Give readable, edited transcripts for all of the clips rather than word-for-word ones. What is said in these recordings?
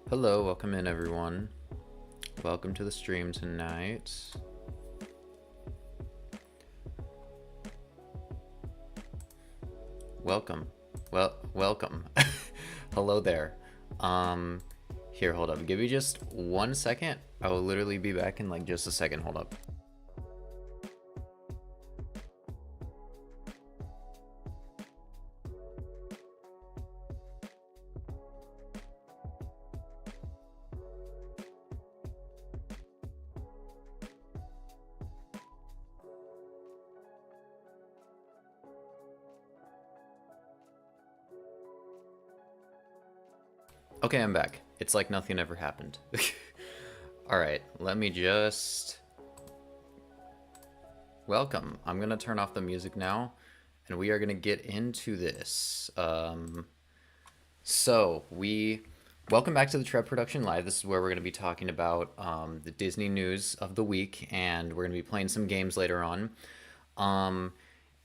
Hello, welcome in everyone. Welcome to the stream tonight. Welcome. Welcome. Hello there. Here, hold up. Give me just 1 second. I will literally be back in like just a second. Hold up. Okay, I'm back. It's like nothing ever happened. Alright, let me just... Welcome. I'm gonna turn off the music now, and we are gonna get into this. Welcome back to the Trev Production Live. This is where we're gonna be talking about the Disney news of the week, and we're gonna be playing some games later on.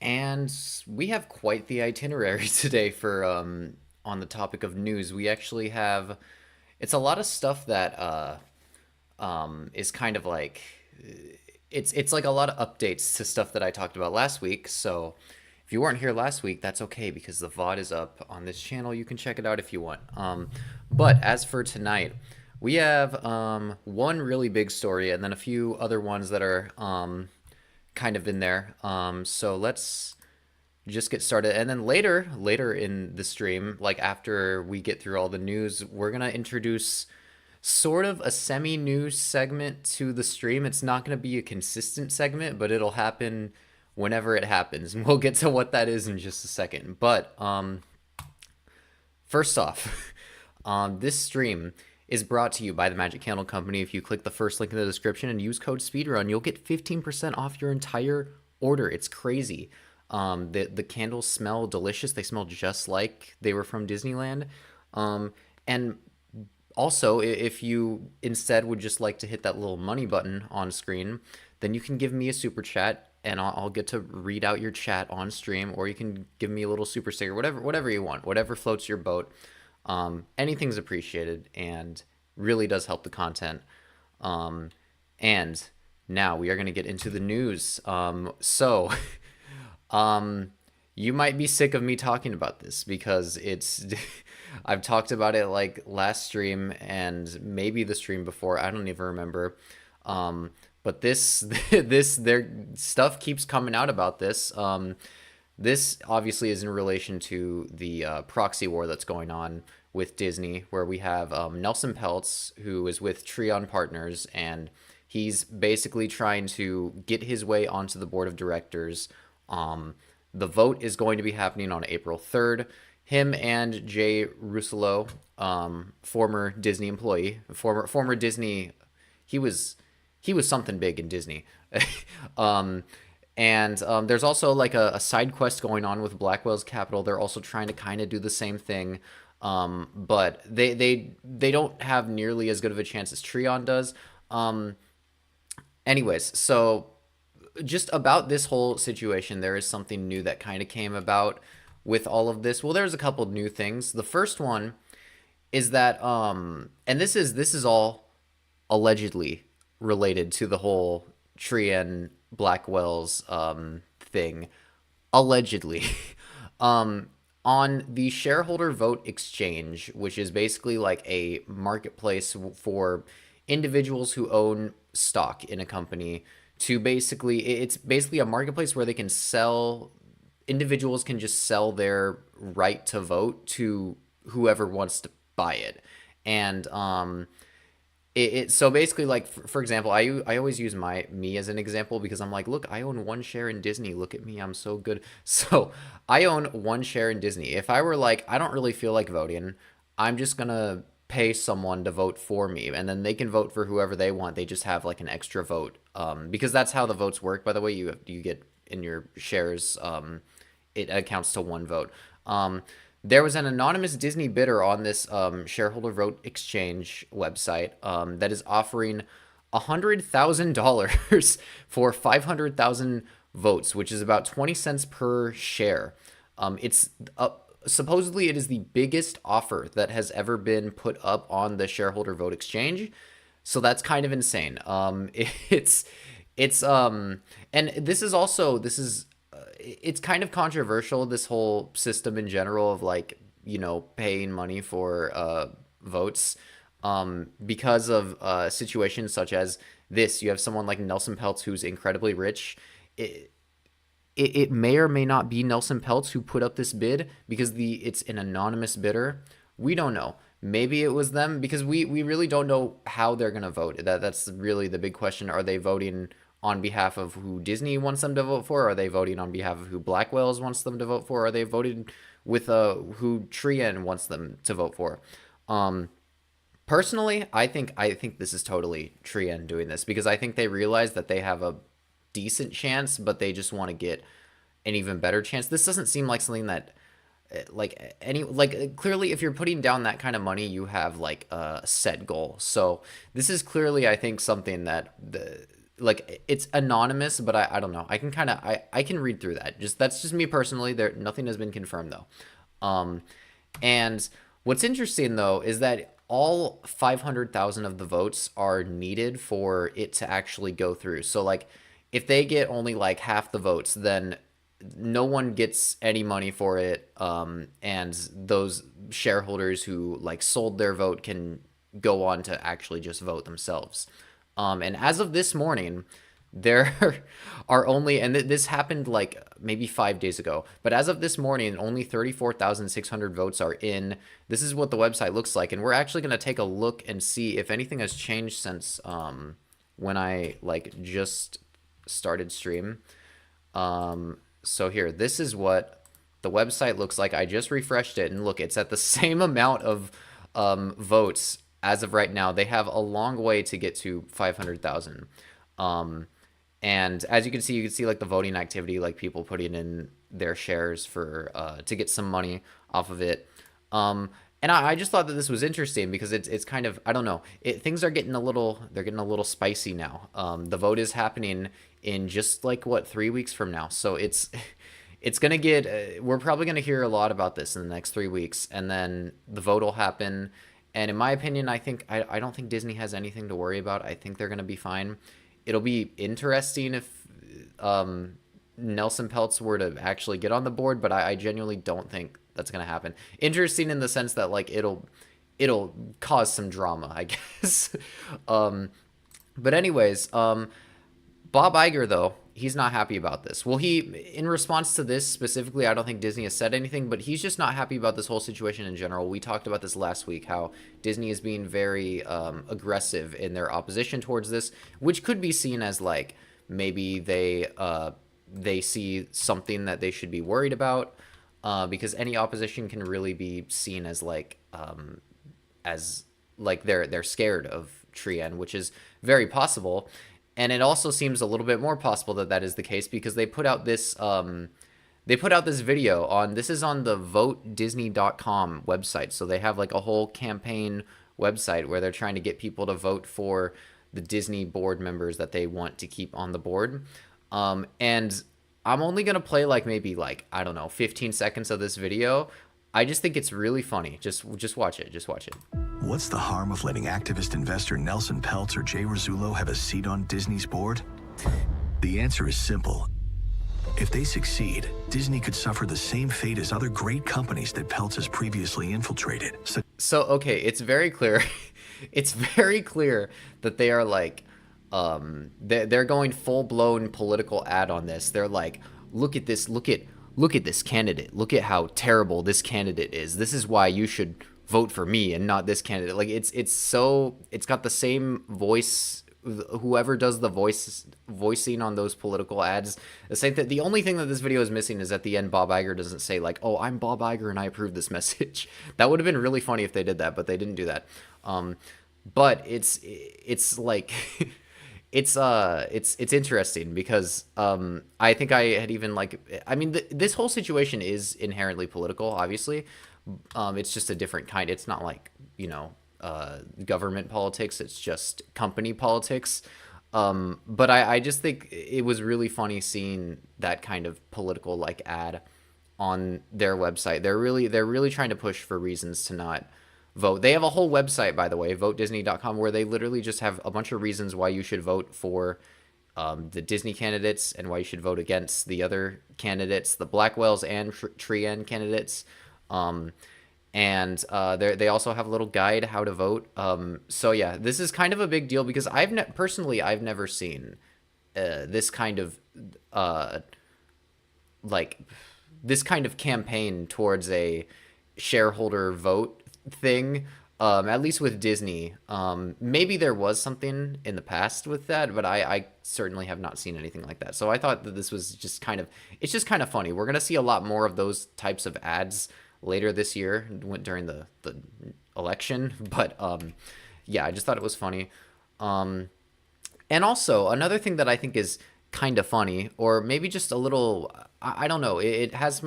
And we have quite the itinerary today for... on the topic of news. We actually have, it's a lot of stuff that is kind of like, it's like a lot of updates to stuff that I talked about last week. So if you weren't here last week, that's okay, because the VOD is up on this channel. You can check it out if you want. But as for tonight, we have one really big story and then a few other ones that are kind of in there. So let's just get started, and then later in the stream, like after we get through all the news, we're gonna introduce sort of a semi-news segment to the stream. It's not gonna be a consistent segment, but it'll happen whenever it happens, and we'll get to what that is in just a second. But first off, this stream is brought to you by the Magic Candle Company. If you click the first link in the description and use code SPEEDRUN, you'll get 15% off your entire order. It's crazy. The candles smell delicious. They smell just like they were from Disneyland. And also, if you instead would just like to hit that little money button on screen, then you can give me a super chat, and I'll get to read out your chat on stream, or you can give me a little super sticker, whatever you want, whatever floats your boat. Anything's appreciated and really does help the content. And now we are going to get into the news. You might be sick of me talking about this, because it's I've talked about it like last stream and maybe the stream before, I don't even remember. But their stuff keeps coming out about this. This obviously is in relation to the proxy war that's going on with Disney, where we have Nelson Peltz, who is with Treon Partners, and he's basically trying to get his way onto the board of directors. The vote is going to be happening on April 3rd. Him and Jay Russolo, former Disney employee, former Disney, he was something big in Disney. There's also like a side quest going on with Blackwell's Capital. They're also trying to kind of do the same thing, but they don't have nearly as good of a chance as Treon does. Anyways, so just about this whole situation, there is something new that kind of came about with all of this. Well, there's a couple new things. The first one is that, and this is all allegedly related to the whole Treon Blackwell's thing, allegedly. On the shareholder vote exchange, which is basically like a marketplace for individuals who own stock in a company, it's basically a marketplace where they can sell, individuals can just sell their right to vote to whoever wants to buy it. And so basically, like, for example, I always use me as an example, because I'm like, look, I own 1 share in Disney. Look at me, I'm so good. So I own 1 share in Disney. If I were like, I don't really feel like voting, I'm just gonna pay someone to vote for me, and then they can vote for whoever they want. They just have like an extra vote, because that's how the votes work, by the way. You get in your shares, it accounts to 1 vote. There was an anonymous Disney bidder on this shareholder vote exchange website that is offering $100,000 for 500,000 votes, which is about 20 cents per share. It's supposedly it is the biggest offer that has ever been put up on the shareholder vote exchange. So that's kind of insane. It's and this is also this is it's kind of controversial, this whole system in general of like, paying money for votes, because of situations such as this. You have someone like Nelson Peltz who's incredibly rich. It may or may not be Nelson Peltz who put up this bid, because it's an anonymous bidder. We don't know. Maybe it was them, because we really don't know how they're gonna vote. That's really the big question. Are they voting on behalf of who Disney wants them to vote for? Are they voting on behalf of who Black Whales wants them to vote for? Are they voting with who Trien wants them to vote for? Personally, I think this is totally Trien doing this, because I think they realize that they have a decent chance, but they just want to get an even better chance. This doesn't seem like something that clearly, if you're putting down that kind of money, you have like a set goal. So this is clearly, I think, something that it's anonymous, but I don't know. I can kind of I can read through that. That's just me personally. Nothing has been confirmed though. And what's interesting though is that all 500,000 of the votes are needed for it to actually go through. So like, if they get only like half the votes, then no one gets any money for it. And those shareholders who like sold their vote can go on to actually just vote themselves. And as of this morning, there are only, and this happened like maybe 5 days ago, but as of this morning, only 34,600 votes are in. This is what the website looks like. And we're actually going to take a look and see if anything has changed since when I like just started stream. So here, this is what the website looks like. I just refreshed it, and look, it's at the same amount of votes as of right now. They have a long way to get to 500,000. And as you can see like the voting activity, like people putting in their shares for to get some money off of it. And I just thought that this was interesting, because it's kind of, I don't know, things are getting a little spicy now. The vote is happening in just like 3 weeks from now, so it's gonna get. We're probably gonna hear a lot about this in the next 3 weeks, and then the vote will happen. And in my opinion, I don't think Disney has anything to worry about. I think they're gonna be fine. It'll be interesting if Nelson Peltz were to actually get on the board, but I genuinely don't think that's gonna happen. Interesting in the sense that like it'll cause some drama, I guess. But anyways, Bob Iger though, he's not happy about this. Well, in response to this specifically, I don't think Disney has said anything, but he's just not happy about this whole situation in general. We talked about this last week, how Disney is being very aggressive in their opposition towards this, which could be seen as like maybe they see something that they should be worried about, because any opposition can really be seen as like they're scared of Trien, which is very possible. And it also seems a little bit more possible that that is the case, because they put out this video on, this is on the votedisney.com website. So they have like a whole campaign website where they're trying to get people to vote for the Disney board members that they want to keep on the board. And I'm only going to play like maybe like, I don't know, 15 seconds of this video. I just think it's really funny. Just watch it. Just watch it. What's the harm of letting activist investor Nelson Peltz or Jay Rizzullo have a seat on Disney's board? The answer is simple. If they succeed, Disney could suffer the same fate as other great companies that Peltz has previously infiltrated. So okay, it's very clear. It's very clear that they are like, they're going full-blown political ad on this. They're like, look at this, look at this candidate. Look at how terrible this candidate is. This is why you should vote for me and not this candidate. Like it's got the same voice. Whoever does the voicing on those political ads, the same thing. The only thing that this video is missing is at the end, Bob Iger doesn't say like, "Oh, I'm Bob Iger and I approve this message." That would have been really funny if they did that, but they didn't do that. But it's like. It's interesting because I think I had even like, I mean, this whole situation is inherently political, obviously. It's just a different kind. It's not like, government politics. It's just company politics. But I just think it was really funny seeing that kind of political like ad. on their website. They're really trying to push for reasons to not vote. They have a whole website, by the way, votedisney.com, where they literally just have a bunch of reasons why you should vote for the Disney candidates and why you should vote against the other candidates, the Blackwells and Trien candidates. And they also have a little guide how to vote. So yeah, this is kind of a big deal because personally I've never seen this kind of like this kind of campaign towards a shareholder vote thing. At least with Disney. Maybe there was something in the past with that, but I certainly have not seen anything like that. So I thought that this was just it's just kind of funny. We're gonna see a lot more of those types of ads later this year during the election. But yeah, I just thought it was funny. And also another thing that I think is kind of funny, or maybe just a little, I don't know. It has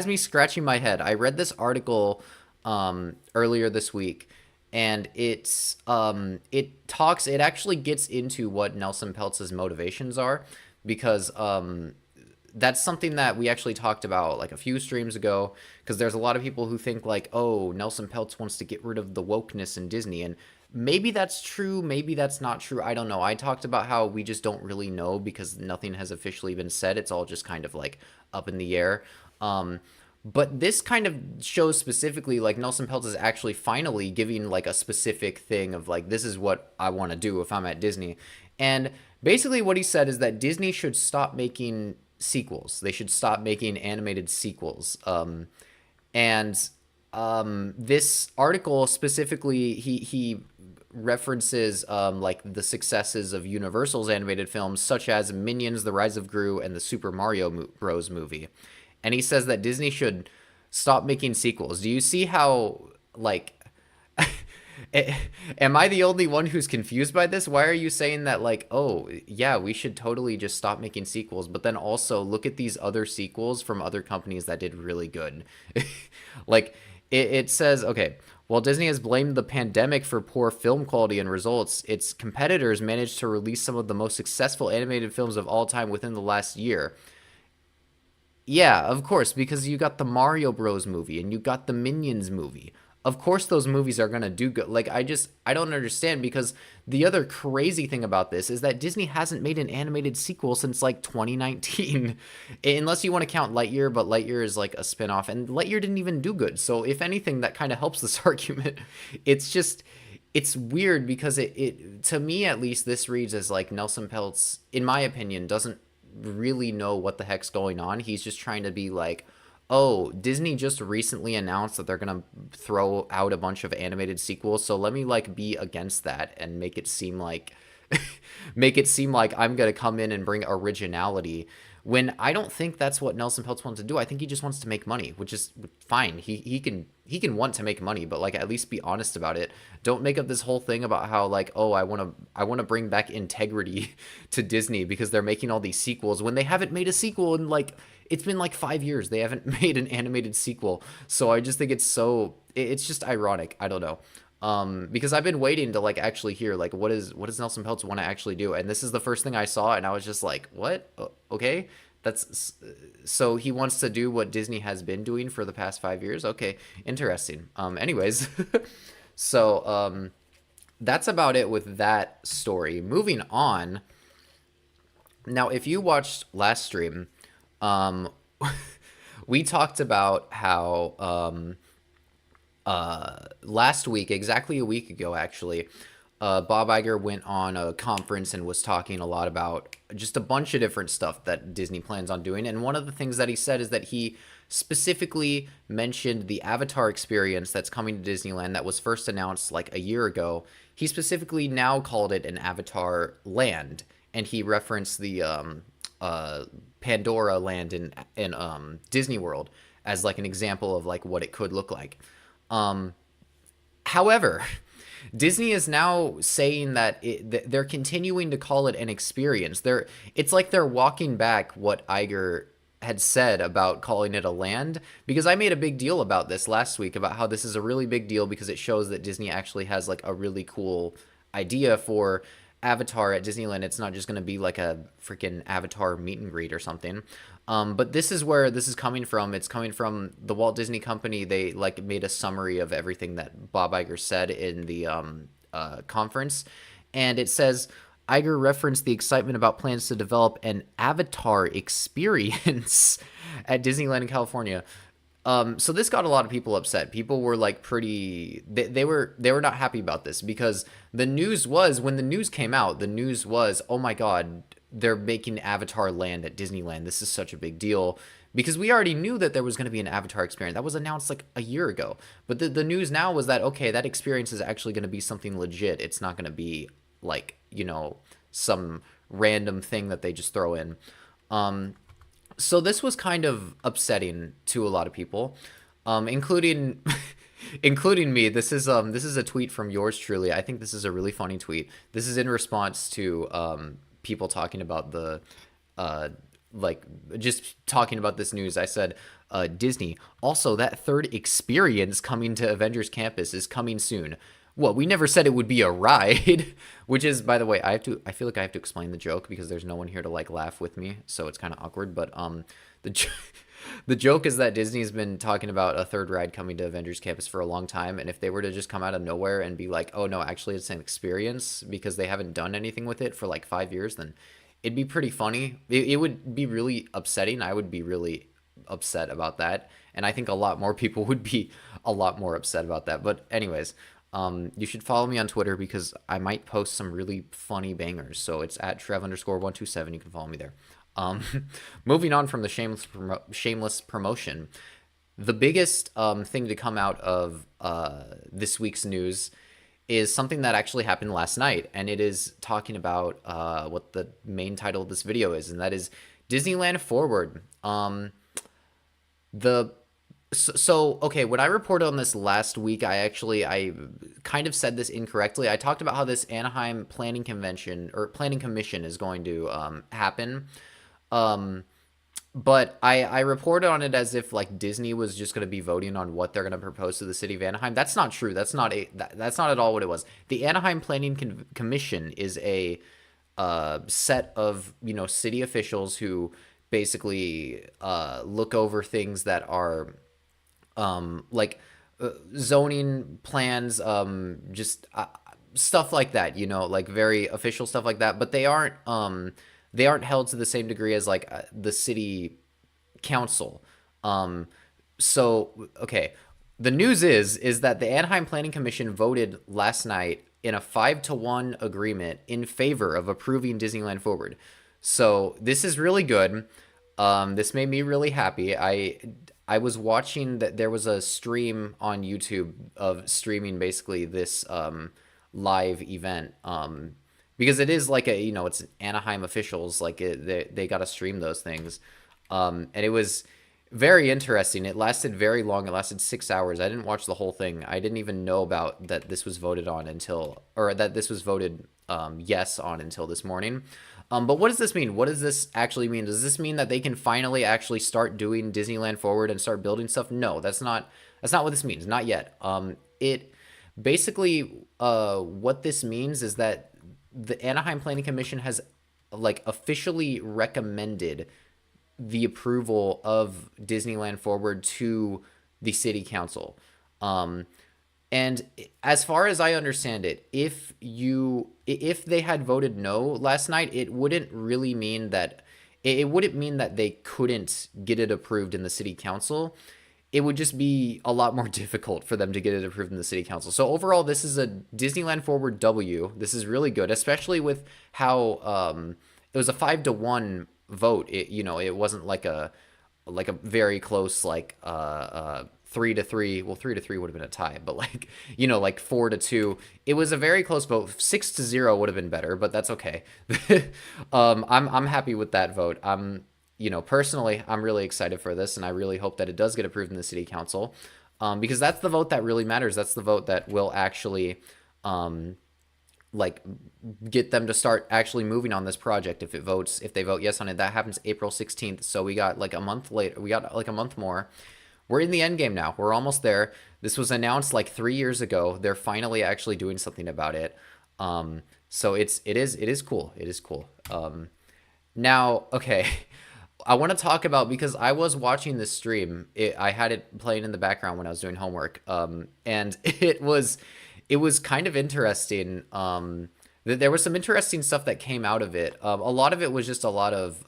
me scratching my head. I read this article earlier this week, and it actually gets into what Nelson Peltz's motivations are, because that's something that we actually talked about like a few streams ago, because there's a lot of people who think like, oh, Nelson Peltz wants to get rid of the wokeness in Disney, and maybe that's true, maybe that's not true, I don't know. I talked about how we just don't really know because nothing has officially been said. It's all just kind of like up in the air. But this kind of shows specifically like Nelson Peltz is actually finally giving like a specific thing of like, this is what I want to do if I'm at Disney. And basically what he said is that Disney should stop making sequels. They should stop making animated sequels. And this article specifically, he references like the successes of Universal's animated films, such as Minions: The Rise of Gru and the Super Mario Bros. Movie. And he says that Disney should stop making sequels. Do you see how, like, am I the only one who's confused by this? Why are you saying that, like, oh, yeah, we should totally just stop making sequels, but then also look at these other sequels from other companies that did really good? Like, it says, okay, while Disney has blamed the pandemic for poor film quality and results, its competitors managed to release some of the most successful animated films of all time within the last year. Yeah, of course, because you got the Mario Bros. Movie and you got the Minions movie. Of course those movies are going to do good. Like, I don't understand, because the other crazy thing about this is that Disney hasn't made an animated sequel since like 2019. Unless you want to count Lightyear, but Lightyear is like a spinoff, and Lightyear didn't even do good. So if anything, that kind of helps this argument. It's weird because it to me at least, this reads as like Nelson Peltz, in my opinion, doesn't really know what the heck's going on. He's just trying to be like, oh, Disney just recently announced that they're gonna throw out a bunch of animated sequels, so let me like be against that and make it seem like I'm gonna come in and bring originality, when I don't think that's what Nelson Peltz wants to do. I think he just wants to make money, which is fine. He can want to make money, but like at least be honest about it. Don't make up this whole thing about how like, oh, I want to bring back integrity to Disney because they're making all these sequels when they haven't made a sequel in like, it's been like 5 years. They haven't made an animated sequel. So I just think it's just ironic. I don't know. Because I've been waiting to like actually hear like what does Nelson Peltz want to actually do, and this is the first thing I saw, and I was just like, what? Okay, that's so he wants to do what Disney has been doing for the past 5 years. Okay, interesting. Anyways, so that's about it with that story. Moving on. Now, if you watched last stream, we talked about how last week, exactly a week ago, actually, Bob Iger went on a conference and was talking a lot about just a bunch of different stuff that Disney plans on doing. And one of the things that he said is that he specifically mentioned the Avatar experience that's coming to Disneyland that was first announced like a year ago. He specifically now called it an Avatar land, and he referenced the Pandora land in Disney World as like an example of like what it could look like. However, Disney is now saying that they're continuing to call it an experience. It's like they're walking back what Iger had said about calling it a land, because I made a big deal about this last week, about how this is a really big deal because it shows that Disney actually has like a really cool idea for Avatar at Disneyland, it's not just going to be like a freaking Avatar meet and greet or something. But this is where this is coming from. It's coming from the Walt Disney Company. They like made a summary of everything that Bob Iger said in the conference, and it says Iger referenced the excitement about plans to develop an Avatar experience at Disneyland in California. So this got a lot of people upset. People were like they were not happy about this because the news was, when the news came out, the news was, oh my God, they're making Avatar Land at Disneyland. This is such a big deal because we already knew that there was going to be an Avatar experience. That was announced like a year ago. But the news now was that, okay, that experience is actually going to be something legit. It's not going to be like, some random thing that they just throw in. So this was kind of upsetting to a lot of people, including including me. This is a tweet from yours truly. I think this is a really funny tweet. This is in response to people talking about the like just talking about this news. I said, Disney, also that third experience coming to Avengers Campus is coming soon. Well, we never said it would be a ride, which is, by the way, I feel like I have to explain the joke because there's no one here to like laugh with me, so it's kind of awkward. But the joke is that Disney's been talking about a third ride coming to Avengers Campus for a long time, and if they were to just come out of nowhere and be like, oh no, actually it's an experience because they haven't done anything with it for like 5 years, then it'd be pretty funny. It would be really upsetting. I would be really upset about that, and I think a lot more people would be a lot more upset about that. But anyways. You should follow me on Twitter because I might post some really funny bangers. So it's at Trev_127. You can follow me there. Moving on from the shameless promotion, the biggest thing to come out of this week's news is something that actually happened last night, and it is talking about what the main title of this video is, and that is Disneyland Forward. Okay, when I reported on this last week, I kind of said this incorrectly. I talked about how this Anaheim Planning Convention or Planning Commission is going to happen. But I reported on it as if like Disney was just going to be voting on what they're going to propose to the city of Anaheim. That's not true. That's not at all what it was. The Anaheim Planning Commission is a set of, city officials who basically look over things that are zoning plans, just stuff like that, like very official stuff like that. But they aren't held to the same degree as like the city council. Okay, the news is that the Anaheim Planning Commission voted last night in a 5-1 agreement in favor of approving Disneyland Forward. So this is really good. This made me really happy. I was watching that there was a stream on YouTube of streaming basically this live event, because it is like it's Anaheim officials, like they got to stream those things, and it was very interesting. It lasted very long. It lasted 6 hours. I didn't watch the whole thing. I didn't even know about that this was voted on that this was voted yes on until this morning. But what does this mean? What does this actually mean? Does this mean that they can finally actually start doing Disneyland Forward and start building stuff? No, that's not what this means. Not yet. It basically what this means is that the Anaheim Planning Commission has like officially recommended the approval of Disneyland Forward to the city council. And as far as I understand it, if they had voted no last night, it wouldn't mean that they couldn't get it approved in the city council. It would just be a lot more difficult for them to get it approved in the city council. So overall, this is a Disneyland Forward W. This is really good, especially with how it was a 5-1 vote. It wasn't like a very close 3-3. Well, 3-3 would have been a tie, but like 4-2. It was a very close vote. 6-0 would have been better, but that's okay. I'm happy with that vote. Personally, I'm really excited for this, and I really hope that it does get approved in the city council, because that's the vote that really matters. That's the vote that will actually get them to start actually moving on this project. If they vote yes on it, that happens April 16th. So we got like a month later. We got like a month more. We're in the end game now. We're almost there. This was announced like 3 years ago. They're finally actually doing something about it. So it is cool. It is cool. Now, okay, I want to talk about, because I was watching this stream. I had it playing in the background when I was doing homework, and it was kind of interesting. There was some interesting stuff that came out of it. A lot of it was just a lot of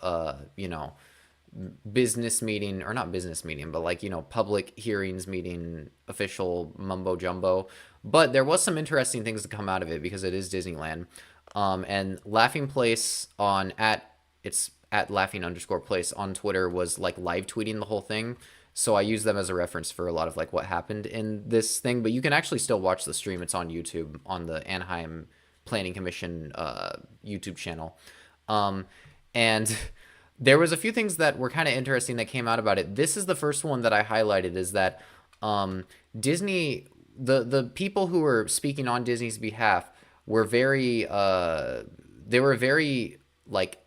business meeting, or not business meeting, but like, public hearings meeting, official mumbo jumbo. But there was some interesting things to come out of it because it is Disneyland. And Laughing Place it's at laughing_place on Twitter was like live tweeting the whole thing. So I use them as a reference for a lot of like what happened in this thing. But you can actually still watch the stream. It's on YouTube on the Anaheim Planning Commission YouTube channel. And there was a few things that were kind of interesting that came out about it. This is the first one that I highlighted, is that Disney, the people who were speaking on Disney's behalf were very they were very like,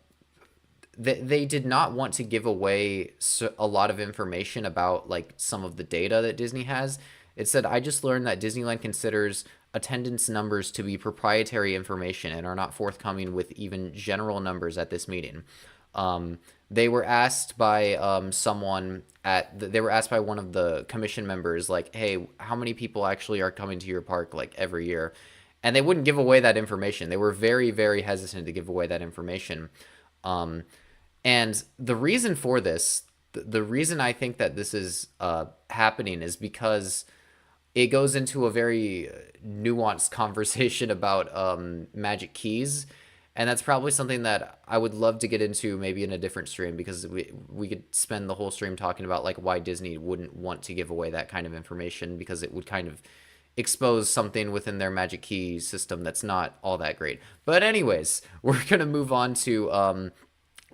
they did not want to give away a lot of information about like some of the data that Disney has. It said, I just learned that Disneyland considers attendance numbers to be proprietary information and are not forthcoming with even general numbers at this meeting. They were asked by they were asked by one of the commission members, like, hey, how many people actually are coming to your park like every year? And they wouldn't give away that information. They were very, very hesitant to give away that information. And the reason for this, the reason I think that this is happening, is because it goes into a very nuanced conversation about magic keys. And that's probably something that I would love to get into maybe in a different stream, because we could spend the whole stream talking about like why Disney wouldn't want to give away that kind of information, because it would kind of expose something within their magic key system that's not all that great. But anyways, we're going to move on to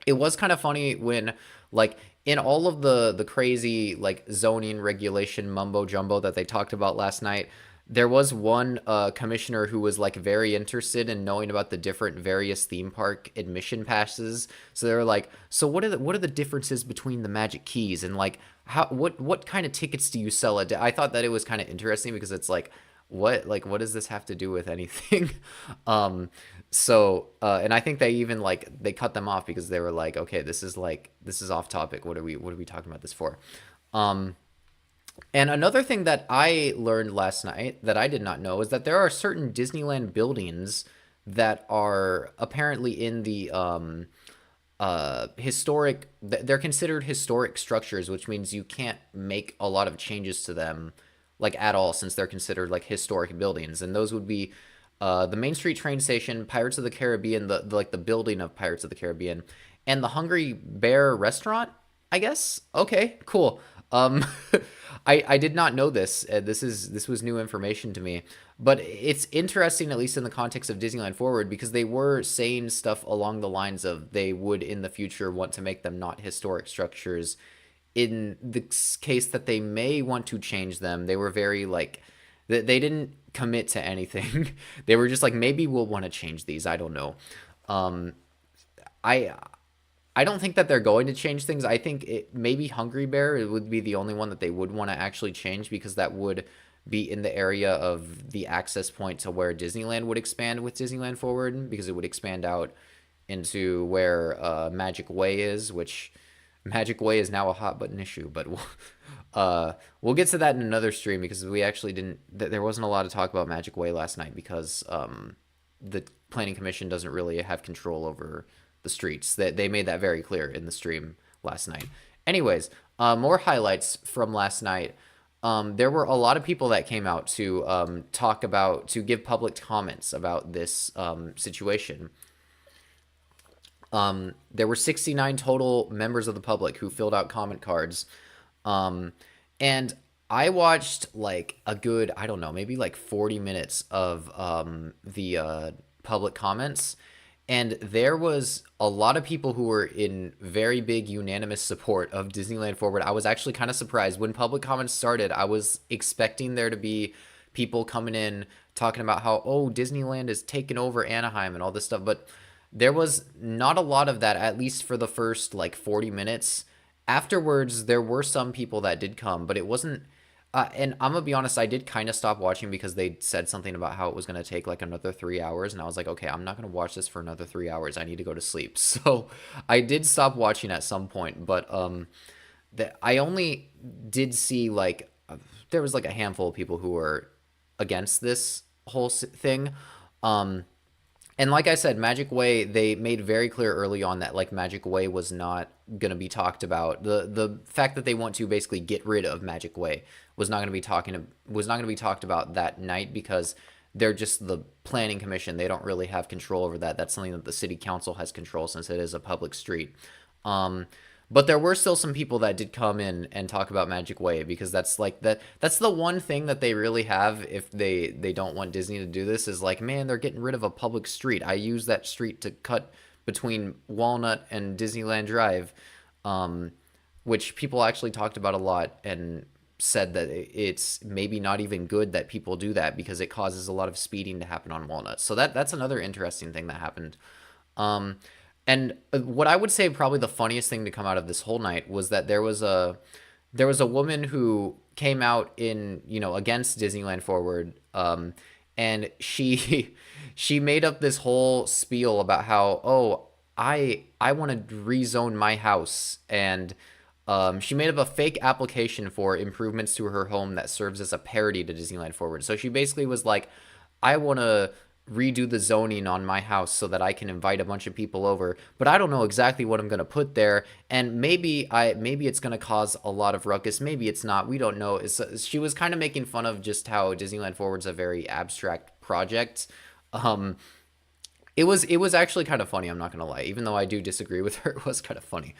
it was kind of funny when, like, in all of the crazy like zoning regulation mumbo jumbo that they talked about last night, there was one commissioner who was like very interested in knowing about the different various theme park admission passes. So they were like, so what are the differences between the magic keys, and like what kind of tickets do you sell at? I thought that it was kind of interesting, because it's like, what does this have to do with anything? And I think they even like, they cut them off because they were like, okay, this is off topic. What are we talking about this for? And another thing that I learned last night that I did not know is that there are certain Disneyland buildings that are apparently in the historic, they're considered historic structures, which means you can't make a lot of changes to them like at all, since they're considered like historic buildings. And those would be the Main Street train station, Pirates of the Caribbean, the building of Pirates of the Caribbean, and the Hungry Bear restaurant, I guess. Okay, cool. I did not know this. This was new information to me, but it's interesting, at least in the context of Disneyland Forward, because they were saying stuff along the lines of they would in the future want to make them not historic structures. In the case that they may want to change them, they were very like, they didn't commit to anything. They were just like, maybe we'll want to change these. I don't know. I don't think that they're going to change things. I think maybe Hungry Bear, it would be the only one that they would want to actually change, because that would be in the area of the access point to where Disneyland would expand with Disneyland Forward, because it would expand out into where Magic Way is, which Magic Way is now a hot button issue, but we'll get to that in another stream, because we actually didn't, there wasn't a lot of talk about Magic Way last night, because the Planning Commission doesn't really have control over the streets. They made that very clear in the stream last night. Anyways, more highlights from last night. There were a lot of people that came out to to give public comments about this situation. There were 69 total members of the public who filled out comment cards. And I watched like a good, I don't know, maybe like 40 minutes of the public comments. And there was a lot of people who were in very big unanimous support of Disneyland Forward. I was actually kind of surprised. When public comments started, I was expecting there to be people coming in talking about how, oh, Disneyland is taking over Anaheim and all this stuff. But there was not a lot of that, at least for the first like 40 minutes. Afterwards, there were some people that did come, but it wasn't, And I'm gonna be honest, I did kind of stop watching because they said something about how it was gonna take like another 3 hours, and I was like, okay, I'm not gonna watch this for another 3 hours. I need to go to sleep. So I did stop watching at some point, but I only did see like there was like a handful of people who were against this whole thing. Um, and like I said, Magic Way, they made very clear early on that like Magic Way was not going to be talked about. The fact that they want to basically get rid of Magic Way was not going to be talked about that night because they're just the planning commission. They don't really have control over that. That's something that the city council has control since it is a public street. Um, but there were still some people that did come in and talk about Magic Way because that's the one thing that they really have if they don't want Disney to do this is like, man, they're getting rid of a public street. I use that street to cut between Walnut and Disneyland Drive, um, which people actually talked about a lot and said that it's maybe not even good that people do that because it causes a lot of speeding to happen on Walnut. So that's another interesting thing that happened. Um, and what I would say probably the funniest thing to come out of this whole night was that there was a woman who came out in against Disneyland Forward, and she she made up this whole spiel about how I want to rezone my house, and she made up a fake application for improvements to her home that serves as a parody to Disneyland Forward. So she basically was like, I want to redo the zoning on my house so that I can invite a bunch of people over, but I don't know exactly what I'm going to put there, and maybe it's going to cause a lot of ruckus, maybe it's not, we don't know. She was kind of making fun of just how Disneyland Forward's a very abstract project. Um, it was actually kind of funny, I'm not going to lie. Even though I do disagree with her, it was kind of funny.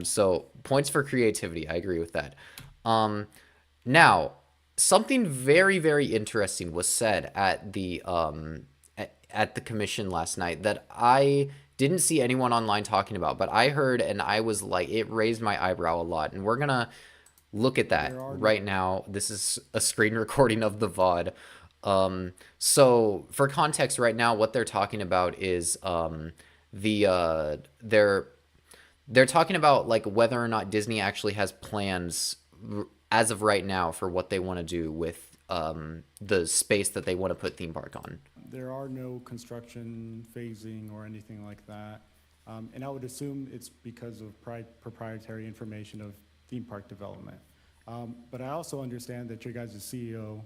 So points for creativity. I agree with that. Um, Now, something very, very interesting was said at the commission last night that I didn't see anyone online talking about, but I heard and I was like, it raised my eyebrow a lot. And we're gonna look at that right now. This is a screen recording of the VOD. So for context, right now, what they're talking about is they're talking about like whether or not Disney actually has plans as of right now for what they want to do with the space that they want to put theme park on. There are no construction phasing or anything like that. And I would assume it's because of proprietary information of theme park development. But I also understand that your guys' CEO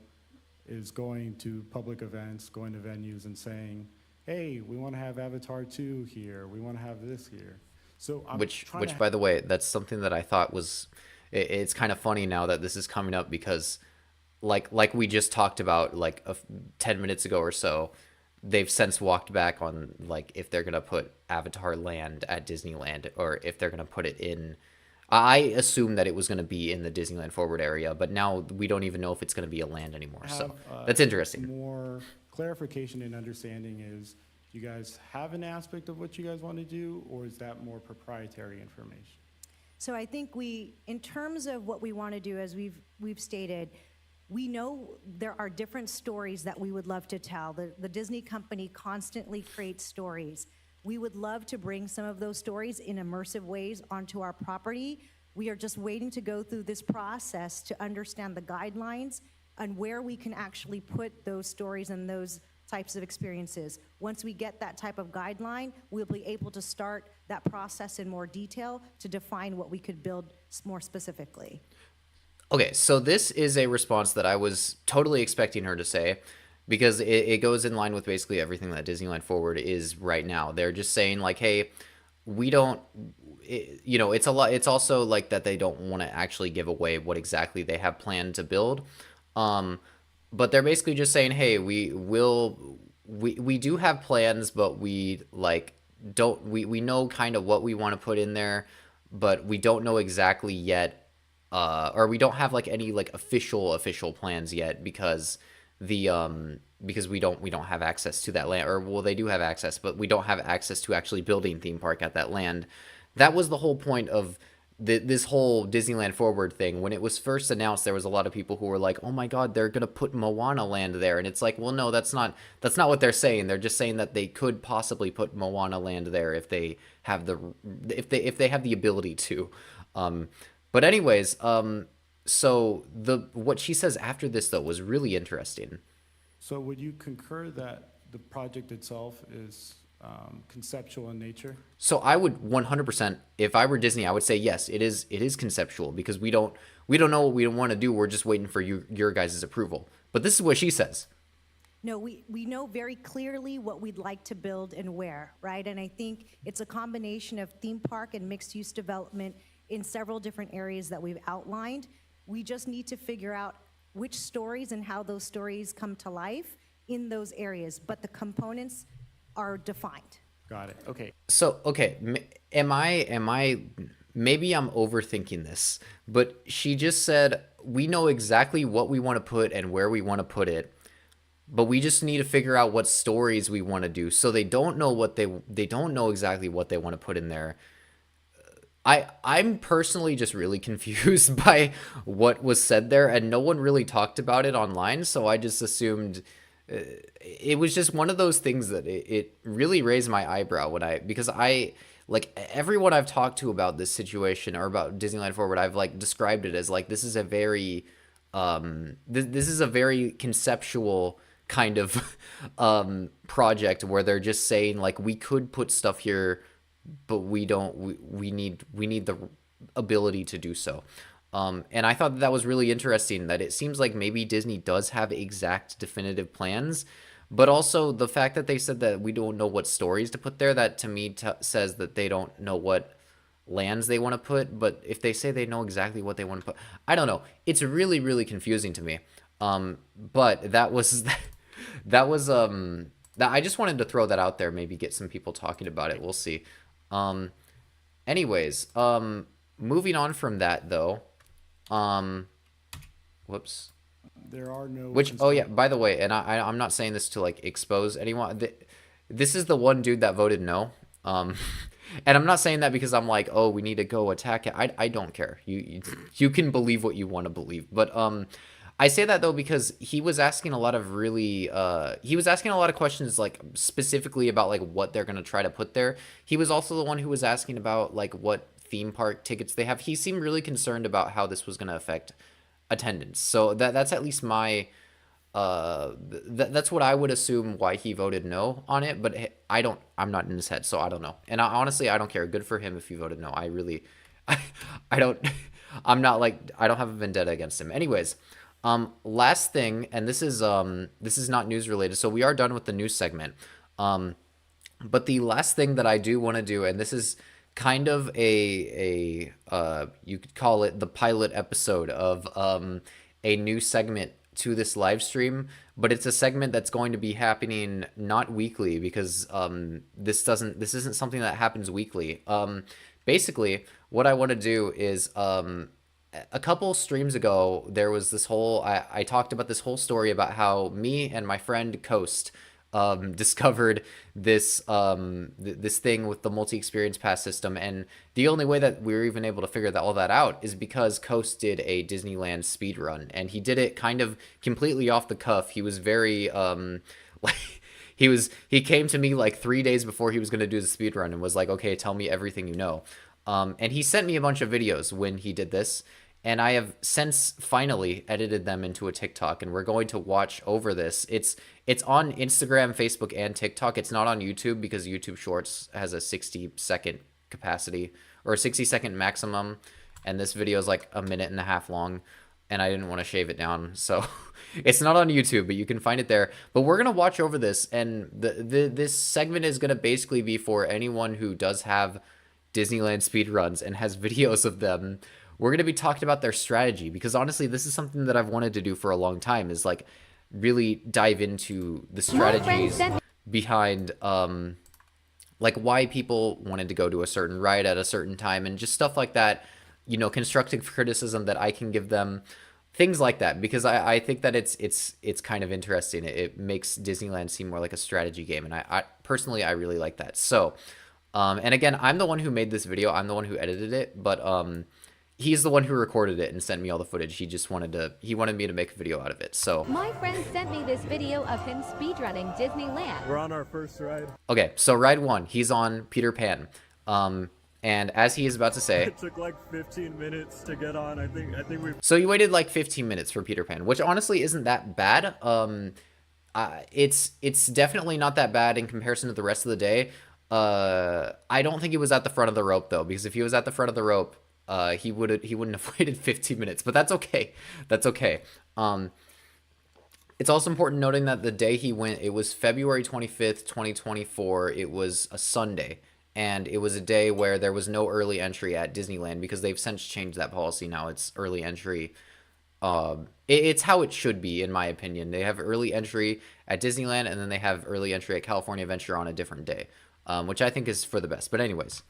is going to public events, going to venues and saying, hey, we want to have Avatar 2 here, we want to have this here. So I'm Which trying to by the way, that's something that I thought was it's kind of funny now that this is coming up because like we just talked about like 10 minutes ago or so, they've since walked back on like if they're going to put Avatar Land at Disneyland or if they're going to put it in. I assume that it was going to be in the Disneyland Forward area, but now we don't even know if it's going to be a land anymore. So that's interesting. More clarification and understanding is, do you guys have an aspect of what you guys want to do, or is that more proprietary information? So I think in terms of what we want to do, as we've stated, we know there are different stories that we would love to tell. The Disney company constantly creates stories. We would love to bring some of those stories in immersive ways onto our property. We are just waiting to go through this process to understand the guidelines and where we can actually put those stories and those types of experiences. Once we get that type of guideline, we'll be able to start that process in more detail to define what we could build more specifically. Okay, so this is a response that I was totally expecting her to say because it goes in line with basically everything that Disneyland Forward is right now. They're just saying like, hey, we don't, it's a lot. It's also like that they don't want to actually give away what exactly they have planned to build. But they're basically just saying, hey, we do have plans, but we like don't, we know kind of what we want to put in there, but we don't know exactly yet. Or we don't have like any like official plans yet because because we don't have access to that land, or well, they do have access, but we don't have access to actually building theme park at that land. That was the whole point of this whole Disneyland Forward thing. When it was first announced, there was a lot of people who were like, "Oh my God, they're gonna put Moana Land there," and it's like, well, no, that's not what they're saying. They're just saying that they could possibly put Moana Land there if they have the if they have the ability to. But anyways, So what she says after this though was really interesting. So would you concur that the project itself is conceptual in nature? So I would 100%, if I were Disney, I would say yes, it is conceptual, because we don't know what we want to do. We're just waiting for your guys' approval. But this is what she says. No, we know very clearly what we'd like to build and where, right? And I think it's a combination of theme park and mixed-use development in several different areas that we've outlined. We just need to figure out which stories and how those stories come to life in those areas, but the components are defined. Got it. Okay. So, okay, am I maybe I'm overthinking this, but she just said we know exactly what we want to put and where we want to put it, but we just need to figure out what stories we want to do. So they don't know what they don't know exactly what they want to put in there. I'm personally just really confused by what was said there, and no one really talked about it online, so I just assumed it was just one of those things that it really raised my eyebrow because I like everyone I've talked to about this situation or about Disneyland Forward, I've like described it as like this is a very this is a very conceptual kind of project where they're just saying like we could put stuff here, but we don't. We need the ability to do so. And I thought that was really interesting, that it seems like maybe Disney does have exact definitive plans, but also the fact that they said that we don't know what stories to put there, that to me says that they don't know what lands they want to put. But if they say they know exactly what they want to put, I don't know. It's really, really confusing to me. But that was that I just wanted to throw that out there, maybe get some people talking about it. We'll see. Anyways, moving on from that though, whoops. There are no. Oh yeah, by the way, and I'm not saying this to like expose anyone. This is the one dude that voted no. And I'm not saying that because I'm like, oh, we need to go attack it. I don't care. You can believe what you want to believe, but I say that though because he was asking a lot of questions, like specifically about like what they're gonna try to put there. He was also the one who was asking about like what theme park tickets they have. He seemed really concerned about how this was gonna affect attendance. So that's at least my that's what I would assume why he voted no on it. But I'm not in his head, so I don't know. And honestly, I don't care. Good for him if he voted no. I really, I don't. I'm not like, I don't have a vendetta against him. Anyways. Last thing, and this is not news related, so we are done with the news segment. But the last thing that I do want to do, and this is kind of a you could call it the pilot episode of a new segment to this live stream, but it's a segment that's going to be happening not weekly because this isn't something that happens weekly. Basically, what I want to do is a couple streams ago, there was this whole, I talked about this whole story about how me and my friend Coast discovered this this thing with the multi-experience pass system. And the only way that we were even able to figure all that out is because Coast did a Disneyland speedrun, and he did it kind of completely off the cuff. He was very like he came to me like 3 days before he was going to do the speedrun and was like, okay, tell me everything you know. And he sent me a bunch of videos when he did this, and I have since finally edited them into a TikTok, and we're going to watch over this. It's on Instagram, Facebook, and TikTok. It's not on YouTube because YouTube Shorts has a 60-second capacity, or a 60-second maximum, and this video is like a minute and a half long, and I didn't want to shave it down, so it's not on YouTube, but you can find it there. But we're gonna watch over this, and this segment is gonna basically be for anyone who does have Disneyland speedruns and has videos of them. We're going to be talking about their strategy, because honestly, this is something that I've wanted to do for a long time, is like really dive into the strategies behind like why people wanted to go to a certain ride at a certain time, and just stuff like that, you know, constructive criticism that I can give them, things like that, because I think that it's kind of interesting. It makes Disneyland seem more like a strategy game, and I personally, I really like that. So and again, I'm the one who made this video. I'm the one who edited it, but he's the one who recorded it and sent me all the footage. He just wanted me to make a video out of it. So my friend sent me this video of him speedrunning Disneyland. We're on our first ride. Okay, so ride 1, he's on Peter Pan. And as he is about to say, It took like 15 minutes to get on. I think we. so you waited like 15 minutes for Peter Pan, which honestly isn't that bad. It's definitely not that bad in comparison to the rest of the day. I don't think he was at the front of the rope though, because if he was at the front of the rope, he wouldn't have waited 15 minutes. But that's okay. That's okay. It's also important noting that the day he went, it was February 25th, 2024. It was a Sunday, and it was a day where there was no early entry at Disneyland because they've since changed that policy. Now it's early entry. It's how it should be, in my opinion. They have early entry at Disneyland, and then they have early entry at California Adventure on a different day, which I think is for the best. But anyways.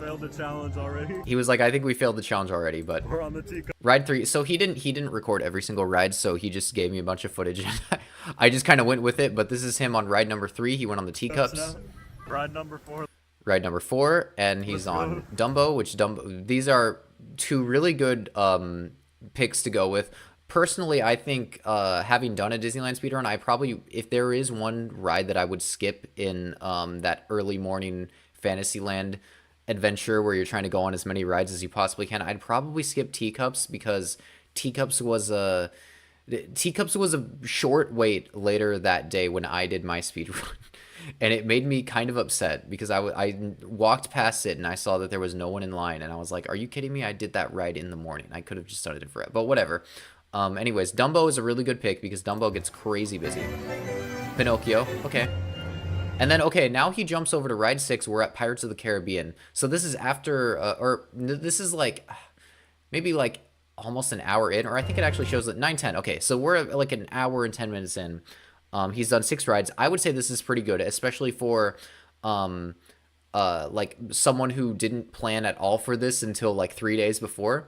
Failed the challenge already. He was like, I think we failed the challenge already, but We're on the teacup. ride 3. So he didn't record every single ride, so he just gave me a bunch of footage. I just kind of went with it, but this is him on ride number 3. He went on the teacups. Ride number 4. Ride number 4, and he's on Dumbo, which these are 2 really good picks to go with. Personally, I think having done a Disneyland speedrun, I probably, if there is one ride that I would skip in that early morning Fantasyland adventure where you're trying to go on as many rides as you possibly can, I'd probably skip Teacups, because Teacups was a short wait later that day when I did my speedrun. And it made me kind of upset because I walked past it and I saw that there was no one in line, and I was like, are you kidding me? I did that ride in the morning. I could have just done it for it, but whatever. Anyways, Dumbo is a really good pick because Dumbo gets crazy busy. Pinocchio, okay. And then, okay, now he jumps over to ride 6. We're at Pirates of the Caribbean. So this is after, this is like, maybe like almost an hour in, or I think it actually shows that 9:10. Okay, so we're like an hour and 10 minutes in. He's done 6 rides. I would say this is pretty good, especially for, like someone who didn't plan at all for this until like 3 days before.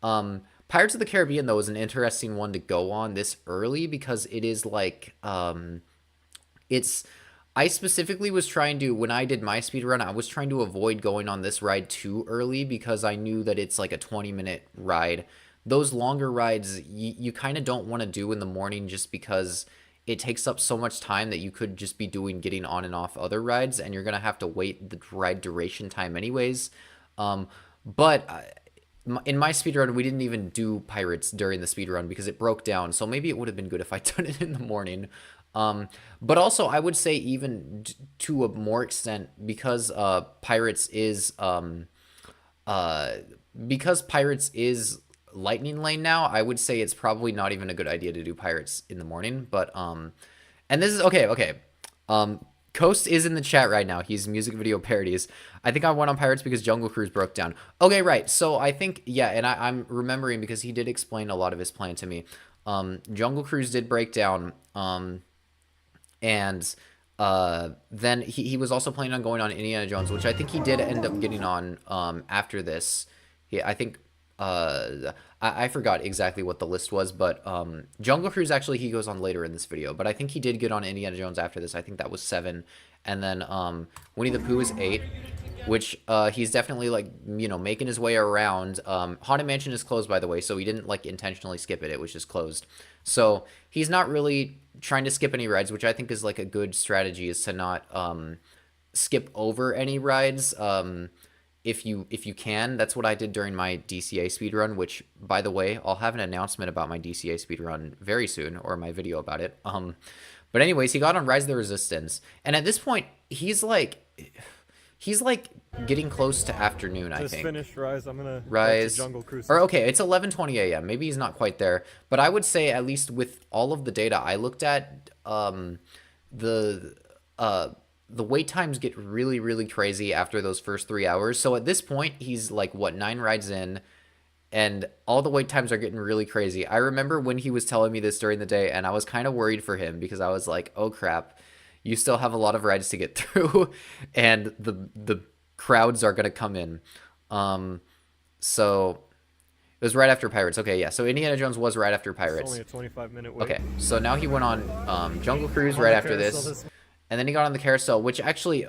Pirates of the Caribbean, though, is an interesting one to go on this early because it is like, I specifically was trying to, when I did my speedrun, I was trying to avoid going on this ride too early because I knew that it's like a 20-minute ride. Those longer rides, you kind of don't want to do in the morning just because it takes up so much time that you could just be getting on and off other rides, and you're going to have to wait the ride duration time anyways. But in my speedrun, we didn't even do Pirates during the speedrun because it broke down. So maybe it would have been good if I'd done it in the morning. But also I would say even to a more extent, because Pirates is Lightning Lane now, I would say it's probably not even a good idea to do Pirates in the morning. But and this is okay. Coast is in the chat right now. He's music video parodies. I think I went on Pirates because Jungle Cruise broke down. Okay, right. So I think, yeah, and I'm remembering because he did explain a lot of his plan to me. Jungle Cruise did break down. And then he was also planning on going on Indiana Jones, which I think he did end up getting on after this. Yeah, I think I forgot exactly what the list was, but Jungle Cruise, actually, he goes on later in this video. But I think he did get on Indiana Jones after this. I think that was 7. And then Winnie the Pooh is 8, which he's definitely, like, you know, making his way around. Haunted Mansion is closed, by the way, so he didn't, like, intentionally skip it. It was just closed. So he's not really trying to skip any rides, which I think is, like, a good strategy, is to not skip over any rides. If you can. That's what I did during my DCA speedrun, which, by the way, I'll have an announcement about my DCA speedrun very soon, or my video about it. But anyways, he got on Rise of the Resistance, and at this point, he's like getting close to afternoon, I think. Just finished Rise. I'm gonna Rise, Jungle Cruise. or okay, it's 11:20 a.m. Maybe he's not quite there, but I would say, at least with all of the data I looked at, the wait times get really, really crazy after those first 3 hours. So at this point, he's like, what, 9 rides in, and all the wait times are getting really crazy. I remember when he was telling me this during the day, and I was kind of worried for him because I was like, oh crap, you still have a lot of rides to get through, and the crowds are going to come in. So it was right after Pirates. Okay, yeah, so Indiana Jones was right after Pirates. It's only a 25-minute wait. Okay, so now he went on Jungle Cruise right after this. And then he got on the carousel, which actually,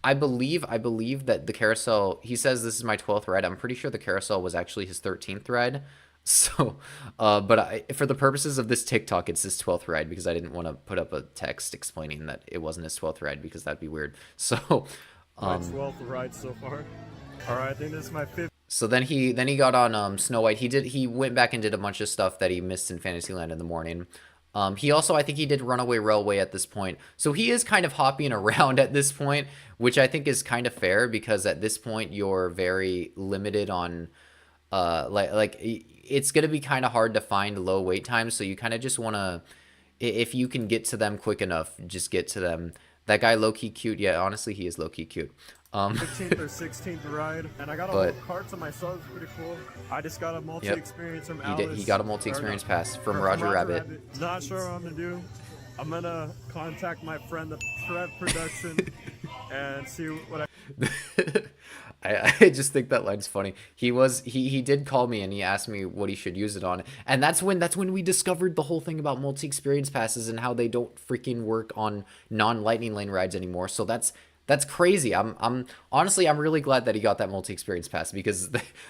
I believe that the carousel, he says this is my 12th ride. I'm pretty sure the carousel was actually his 13th ride. So, but for the purposes of this TikTok, it's his 12th ride because I didn't want to put up a text explaining that it wasn't his 12th ride because that'd be weird. So, My 12th ride so far. All right, I think this is my fifth. So then he got on Snow White. He went back and did a bunch of stuff that he missed in Fantasyland in the morning. He also, I think he did Runaway Railway at this point. So he is kind of hopping around at this point, which I think is kind of fair because at this point you're very limited on like it's going to be kind of hard to find low wait times, so you kind of just want to, if you can get to them quick enough, just get to them. That guy low-key cute. Yeah, honestly, he is low-key cute. 15th or 16th ride, and I got a whole cart to myself. It's pretty cool. I just got a multi-experience from Alice. He got a multi-experience pass from Roger Rabbit. Not sure what I'm gonna do. I'm gonna contact my friend, TheTrevProduction, and see what I just think that line's funny. He did call me and he asked me what he should use it on, and that's when we discovered the whole thing about multi-experience passes and how they don't freaking work on non-lightning lane rides anymore. So that's crazy. I'm honestly, I'm really glad that he got that multi-experience pass because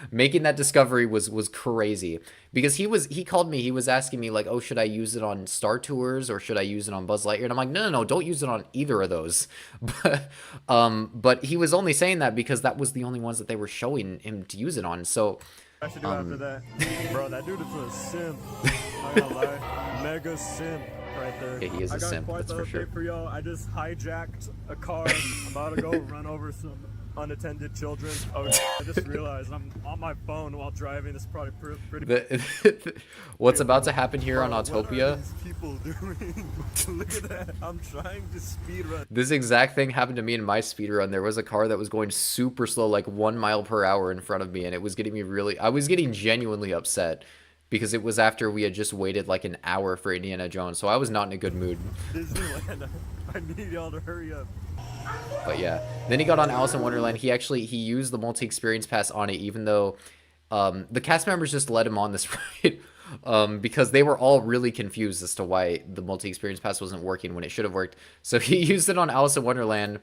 making that discovery was crazy. Because he called me, he was asking me like, oh, should I use it on Star Tours or should I use it on Buzz Lightyear? And I'm like, no, don't use it on either of those. But he was only saying that because that was the only ones that they were showing him to use it on. So I should do after that. Bro, that dude is a simp. Not gonna lie. Mega simp. Right there. Yeah, he is a simp, that's for sure. For y'all. I just hijacked a car. I'm about to go run over some unattended children. Oh, I just realized I'm on my phone while driving. This is probably pretty. What's about to happen here on Autopia? What are these people doing? Look at that. I'm trying to speedrun. This exact thing happened to me in my speedrun. There was a car that was going super slow, like 1 mile per hour in front of me, and it was getting me I was getting genuinely upset. Because it was after we had just waited like an hour for Indiana Jones, so I was not in a good mood. Disneyland, I need y'all to hurry up. But yeah, then he got on Alice in Wonderland. He used the multi-experience pass on it, even though the cast members just let him on this ride because they were all really confused as to why the multi-experience pass wasn't working when it should have worked. So he used it on Alice in Wonderland.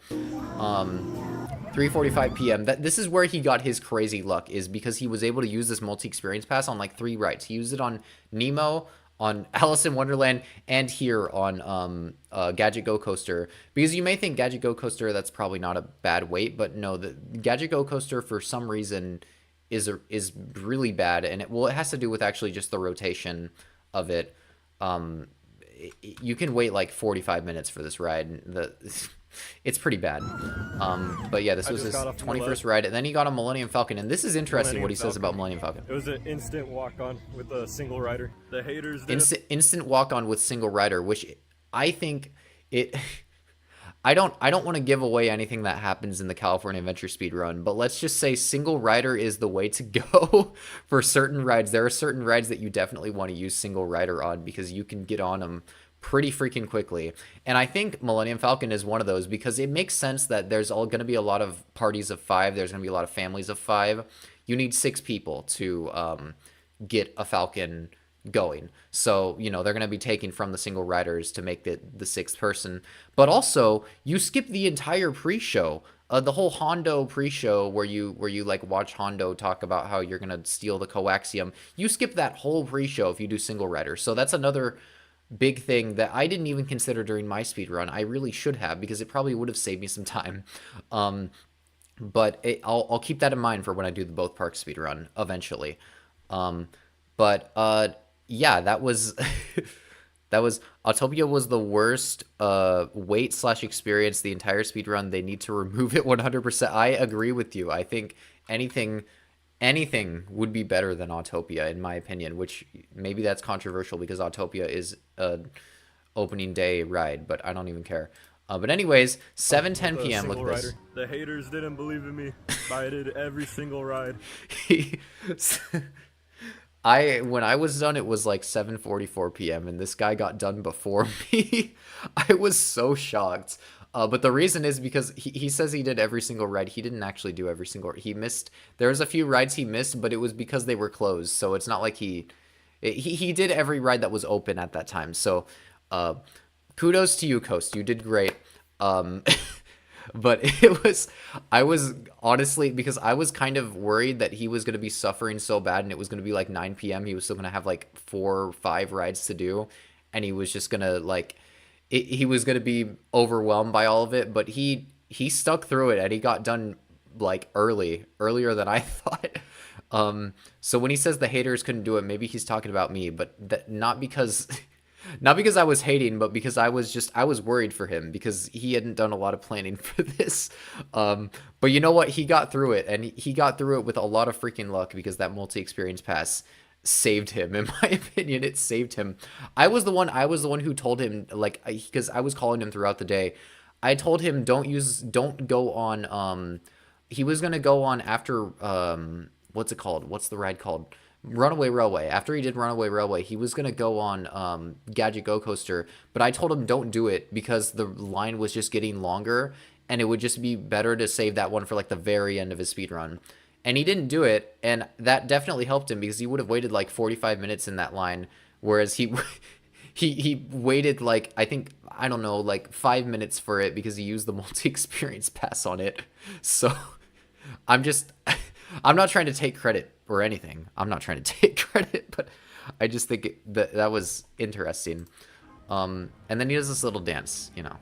3:45 p.m. This is where he got his crazy luck, is because he was able to use this multi-experience pass on like 3 rides. He used it on Nemo, on Alice in Wonderland, and here on Gadget Go Coaster. Because you may think Gadget Go Coaster, that's probably not a bad wait, but no, the Gadget Go Coaster for some reason is really bad, and it has to do with actually just the rotation of it. You can wait like 45 minutes for this ride. It's pretty bad. But yeah, this was his 21st ride, and then he got a Millennium Falcon, and this is interesting what he says about Millennium Falcon. It was an instant walk-on with a single rider. The haters did instant walk-on with single rider, which I think it. I don't want to give away anything that happens in the California Adventure Speedrun, but let's just say single rider is the way to go for certain rides. There are certain rides that you definitely want to use single rider on because you can get on them pretty freaking quickly. And I think Millennium Falcon is one of those because it makes sense that there's all going to be a lot of parties of 5. There's going to be a lot of families of 5. You need 6 people to get a Falcon going. So, you know, they're going to be taking from the single riders to make the 6th person. But also, you skip the entire pre-show. The whole Hondo pre-show where you like watch Hondo talk about how you're going to steal the coaxium. You skip that whole pre-show if you do single rider. So that's another big thing that I didn't even consider during my speed run. I really should have, because it probably would have saved me some time. But I'll keep that in mind for when I do the both parks speed run eventually. Yeah, that was Autopia was the worst wait / experience the entire speed run. They need to remove it 100%. I agree with you. I think anything would be better than Autopia, in my opinion, which maybe that's controversial because Autopia is a opening day ride, but I don't even care. But anyways, 7:10 p.m. Look at this. The haters didn't believe in me, but I did every single ride. When I was done, it was like 7:44 p.m. and this guy got done before me. I was so shocked. But the reason is because he says he did every single ride. He didn't actually do every single. He missed. There's a few rides he missed, but it was because they were closed. So it's not like he did every ride that was open at that time. So kudos to you, Coast. You did great. But I was honestly, because I was kind of worried that he was going to be suffering so bad and it was going to be like 9 p.m. He was still going to have like 4 or 5 rides to do. And he was just going to like, he was going to be overwhelmed by all of it. But he stuck through it and he got done like earlier than I thought. So when he says the haters couldn't do it, maybe he's talking about me, but not because not because I was hating, but because I was worried for him because he hadn't done a lot of planning for this. But you know what? He got through it, and he got through it with a lot of freaking luck because that multi-experience pass saved him. In my opinion, it saved him. I was the one who told him, like, because I was calling him throughout the day. I told him don't go on. He was gonna go on after what's it called? What's the ride called? Runaway Railway. After he did Runaway Railway, he was gonna go on Gadget Go Coaster, but I told him don't do it because the line was just getting longer, and it would just be better to save that one for like the very end of his speed run. And he didn't do it, and that definitely helped him because he would have waited like 45 minutes in that line, whereas he he waited like I don't know, like 5 minutes for it because he used the multi-experience pass on it. So I'm not trying to take credit or anything. I'm not trying to take credit, but I just think that was interesting. And then he does this little dance, you know.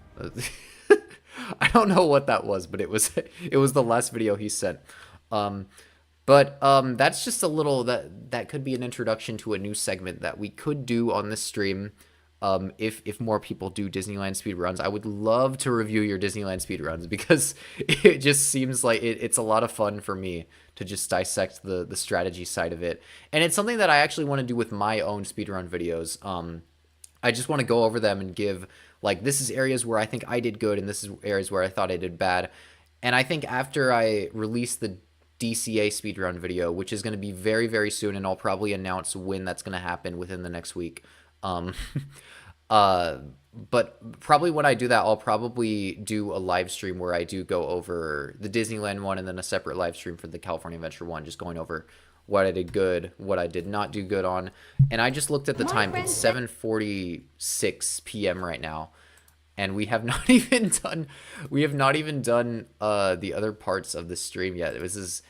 I don't know what that was, but it was the last video he sent. But that's just a little that could be an introduction to a new segment that we could do on this stream. If more people do Disneyland speedruns, I would love to review your Disneyland speedruns because it just seems like it's a lot of fun for me to just dissect the strategy side of it. And it's something that I actually want to do with my own speedrun videos. I just want to go over them and give, like, this is areas where I think I did good and this is areas where I thought I did bad. And I think after I release the DCA speedrun video, which is going to be very, very soon, and I'll probably announce when that's going to happen within the next week. But probably when I do that, I'll probably do a live stream where I do go over the Disneyland one and then a separate live stream for the California Adventure one, just going over what I did good, what I did not do good on. And I just looked at the time. It's 7:46 p.m. right now, and we have not even done the other parts of the stream yet. This is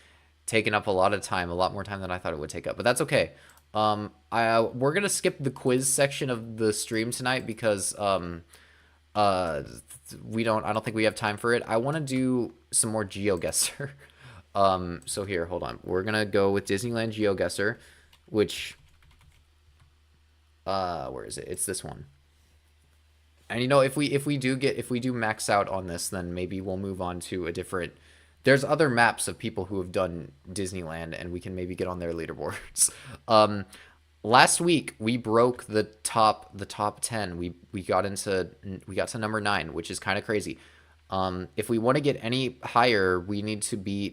taking up a lot of time, a lot more time than I thought it would take up, but that's okay. We're gonna skip the quiz section of the stream tonight because I don't think we have time for it. I want to do some more GeoGuessr. So here, hold on. We're gonna go with Disneyland GeoGuessr, which where is it? It's this one. And you know, if we do max out on this, then maybe we'll move on to a different. There's other maps of people who have done Disneyland, and we can maybe get on their leaderboards. Last week we broke the top 10. We got to number 9, which is kind of crazy. If we want to get any higher, we need to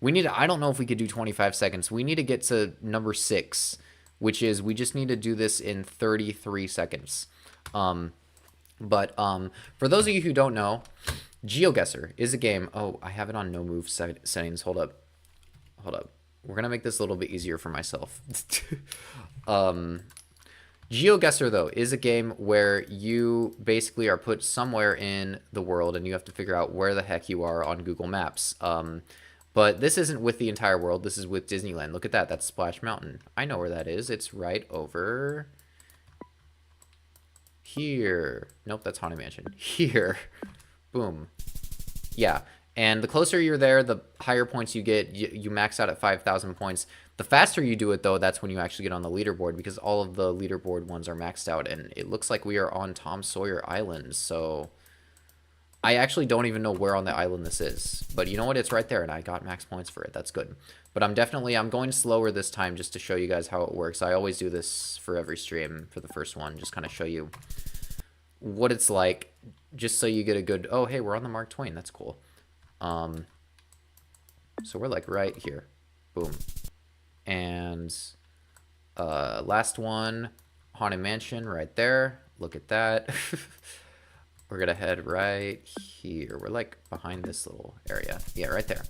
I don't know if we could do 25 seconds. We need to get to number 6, which is we just need to do this in 33 seconds. But for those of you who don't know, GeoGuessr is a game. Oh, I have it on no move settings. Hold up. We're gonna make this a little bit easier for myself. GeoGuessr, though, is a game where you basically are put somewhere in the world and you have to figure out where the heck you are on Google Maps. But this isn't with the entire world. This is with Disneyland. Look at that. That's Splash Mountain. I know where that is. It's right over here. Nope, that's Haunted Mansion. Here. Boom. Yeah. And the closer you're there, the higher points you get. You max out at 5,000 points. The faster you do it, though, that's when you actually get on the leaderboard because all of the leaderboard ones are maxed out. And it looks like we are on Tom Sawyer Island. So I actually don't even know where on the island this is. But you know what? It's right there, and I got max points for it. That's good. But I'm going slower this time just to show you guys how it works. I always do this for every stream for the first one. Just kind of show you what it's like, just so you get a good, oh, hey, we're on the Mark Twain. That's cool. So we're like right here. Boom. And last one, Haunted Mansion right there. Look at that. We're gonna head right here. We're like behind this little area. Yeah, right there.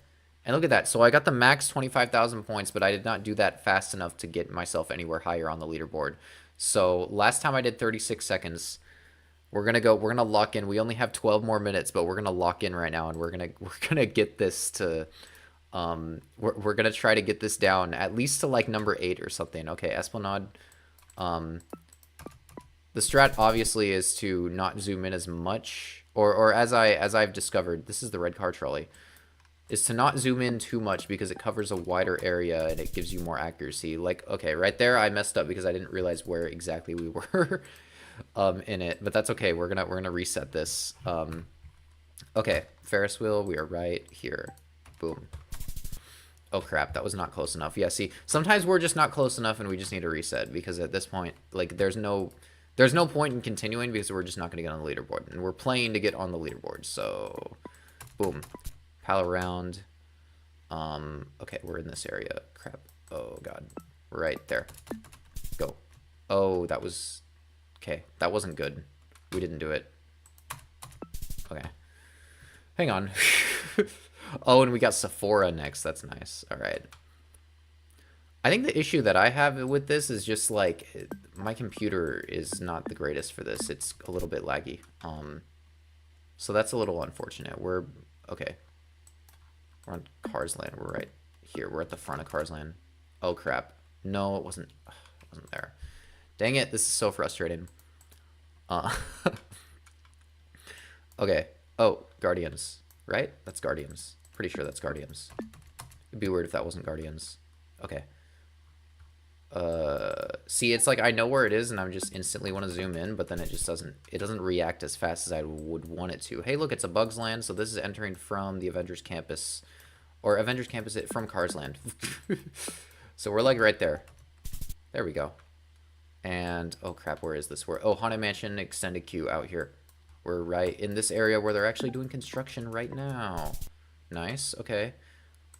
And look at that. So I got the max 25,000 points, but I did not do that fast enough to get myself anywhere higher on the leaderboard. So last time I did 36 seconds. We're gonna lock in. We only have 12 more minutes, but we're gonna lock in right now, and we're gonna get this to we're gonna try to get this down at least to like number 8 or something. Okay, Esplanade. The strat obviously is to not zoom in as much, or as I've discovered, this is the red car trolley. is to not zoom in too much because it covers a wider area and it gives you more accuracy. Like, okay, right there I messed up because I didn't realize where exactly we were in it, but that's okay. We're gonna reset this. Okay, Ferris wheel, we are right here. Boom. Oh crap, that was not close enough. Yeah, see, sometimes we're just not close enough and we just need to reset because at this point, like, there's no point in continuing because we're just not gonna get on the leaderboard, and we're playing to get on the leaderboard. So boom, pal around. Okay, we're in this area. Crap. Oh god, we're right there. Go. Oh, that was okay. That wasn't good. We didn't do it. Okay, hang on. Oh, and we got Sephora next. That's nice. All right. I think the issue that I have with this is just like my computer is not the greatest for this. It's a little bit laggy. So that's a little unfortunate. We're okay. We're on Cars Land. We're right here. We're at the front of Cars Land. Oh crap. No, it wasn't. It wasn't there. Dang it. This is so frustrating. Okay. Oh, Guardians. Right? That's Guardians. Pretty sure that's Guardians. It'd be weird if that wasn't Guardians. Okay. See, it's like I know where it is and I just instantly want to zoom in, but then it just doesn't react as fast as I would want it to. Hey, look, it's a Bugs Land, so this is entering from the Avengers Campus, or Avengers Campus from Cars Land. So we're like right there. There we go. And oh crap, where is this? Oh, Haunted Mansion extended queue out here. We're right in this area where they're actually doing construction right now. Nice. Okay.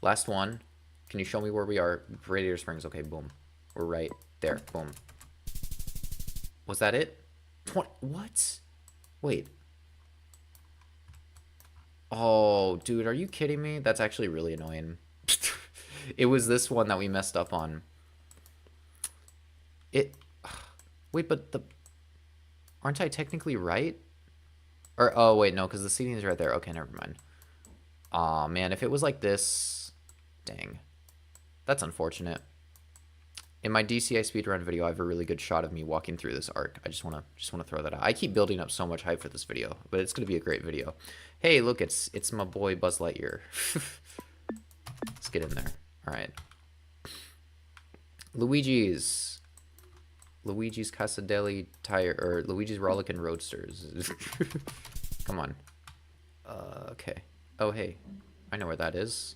Last one. Can you show me where we are? Radiator Springs. Okay, boom. We're right there. Boom. Was that it? What? Wait. Oh, dude, are you kidding me? That's actually really annoying. It was this one that we messed up on. Wait, but aren't I technically right? Or, oh, wait, no, because the seating is right there. Okay, never mind. Aw, man, if it was like this... Dang. That's unfortunate. In my DCI speedrun video, I have a really good shot of me walking through this arc. I just wanna throw that out. I keep building up so much hype for this video, but it's gonna be a great video. Hey, look, it's my boy Buzz Lightyear. Let's get in there. All right. Luigi's Casadeli Tire, or Luigi's Rollickin' Roadsters. Come on. Okay. Oh, hey. I know where that is.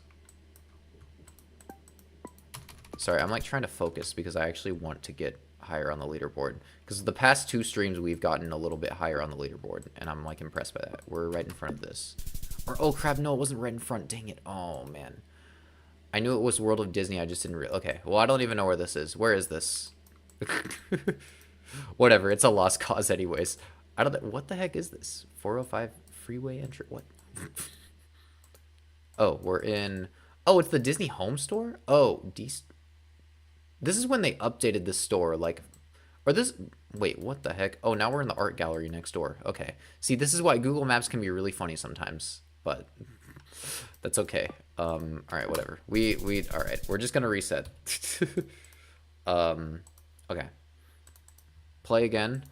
Sorry, I'm like trying to focus because I actually want to get higher on the leaderboard. Because the past 2 streams we've gotten a little bit higher on the leaderboard, and I'm like impressed by that. We're right in front of this. Or, oh crap, no, it wasn't right in front. Dang it. Oh, man. I knew it was World of Disney, I just didn't okay, well, I don't even know where this is. Where is this? Whatever, it's a lost cause anyways. I don't know, what the heck is this? 405 freeway entry? What? Oh, we're in... Oh, it's the Disney Home Store? Oh, this is when they updated the store, like... Or this... Wait, what the heck? Oh, now we're in the art gallery next door. Okay. See, this is why Google Maps can be really funny sometimes, but... That's okay. Alright, whatever. Alright, we're just gonna reset. Okay. Play again.